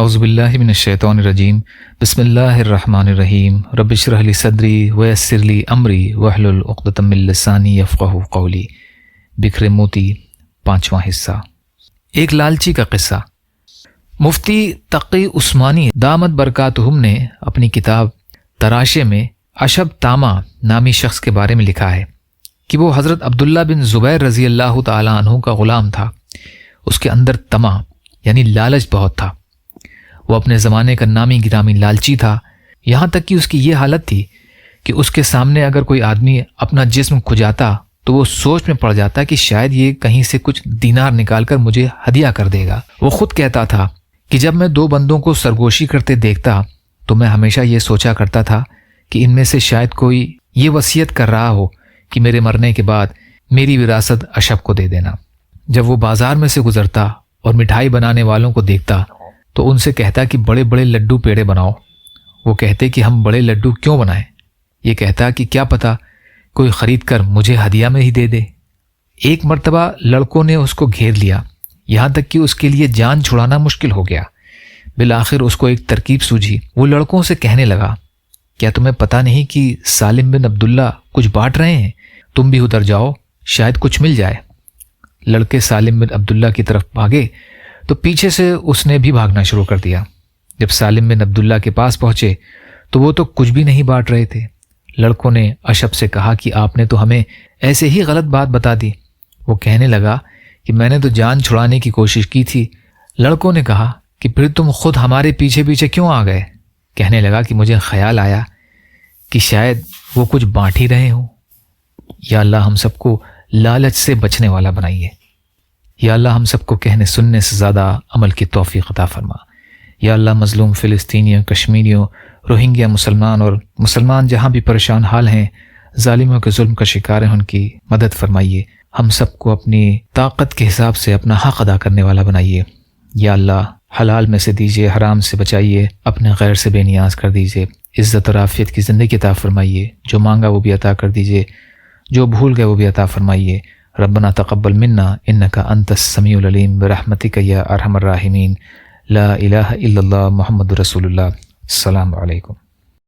اعوذ باللہ من الشیطان الرجیم بسم اللہ الرحمن الرحیم رب اشرح لی صدری ویسر لی امری واحلل عقدۃ من لسانی یفقہوا قولی۔ بکھرے موتی، 5واں حصہ۔ ایک لالچی کا قصہ۔ مفتی تقی عثمانی دامت برکاتہم نے اپنی کتاب تراشے میں اشب تامہ نامی شخص کے بارے میں لکھا ہے کہ وہ حضرت عبداللہ بن زبیر رضی اللہ تعالیٰ عنہ کا غلام تھا۔ اس کے اندر طمع یعنی لالچ بہت تھا۔ وہ اپنے زمانے کا نامی گرامی لالچی تھا، یہاں تک کہ اس کی یہ حالت تھی کہ اس کے سامنے اگر کوئی آدمی اپنا جسم کھجاتا تو وہ سوچ میں پڑ جاتا کہ شاید یہ کہیں سے کچھ دینار نکال کر مجھے ہدیہ کر دے گا۔ وہ خود کہتا تھا کہ جب میں 2 بندوں کو سرگوشی کرتے دیکھتا تو میں ہمیشہ یہ سوچا کرتا تھا کہ ان میں سے شاید کوئی یہ وصیت کر رہا ہو کہ میرے مرنے کے بعد میری وراثت اشب کو دے دینا۔ جب وہ بازار میں سے گزرتا اور مٹھائی بنانے والوں کو دیکھتا تو ان سے کہتا کہ بڑے بڑے لڈو پیڑے بناؤ۔ وہ کہتے کہ ہم بڑے لڈو کیوں بنائیں؟ یہ کہتا کہ کیا پتہ کوئی خرید کر مجھے ہدیہ میں ہی دے دے۔ ایک مرتبہ لڑکوں نے اس کو گھیر لیا، یہاں تک کہ اس کے لیے جان چھڑانا مشکل ہو گیا۔ بالآخر اس کو ایک ترکیب سوجھی۔ وہ لڑکوں سے کہنے لگا، کیا تمہیں پتہ نہیں کہ سالم بن عبداللہ کچھ بانٹ رہے ہیں؟ تم بھی ادھر جاؤ، شاید کچھ مل جائے۔ لڑکے سالم بن عبداللہ کی طرف بھاگے تو پیچھے سے اس نے بھی بھاگنا شروع کر دیا۔ جب سالم بن عبداللہ کے پاس پہنچے تو وہ تو کچھ بھی نہیں بانٹ رہے تھے۔ لڑکوں نے اشب سے کہا کہ آپ نے تو ہمیں ایسے ہی غلط بات بتا دی۔ وہ کہنے لگا کہ میں نے تو جان چھڑانے کی کوشش کی تھی۔ لڑکوں نے کہا کہ پھر تم خود ہمارے پیچھے پیچھے کیوں آ گئے؟ کہنے لگا کہ مجھے خیال آیا کہ شاید وہ کچھ بانٹ ہی رہے ہوں۔ یا اللہ ہم سب کو لالچ سے بچنے والا بنائیے۔ یا اللہ ہم سب کو کہنے سننے سے زیادہ عمل کی توفیق عطا فرما۔ یا اللہ مظلوم فلسطینیوں، کشمیریوں، روہنگیا مسلمان جہاں بھی پریشان حال ہیں، ظالموں کے ظلم کا شکار ہیں، ان کی مدد فرمائیے۔ ہم سب کو اپنی طاقت کے حساب سے اپنا حق ادا کرنے والا بنائیے۔ یا اللہ حلال میں سے دیجیے، حرام سے بچائیے، اپنے غیر سے بے نیاز کر دیجیے۔ عزت اور عافیت کی زندگی عطا فرمائیے۔ جو مانگا وہ بھی عطا کر دیجیے، جو بھول گئے وہ بھی عطا فرمائیے۔ ربنا تقبل منا انک انت السمیع العلیم برحمتک یا ارحم الراحمین۔ لا الہ الا اللہ محمد رسول اللہ۔ السلام علیکم۔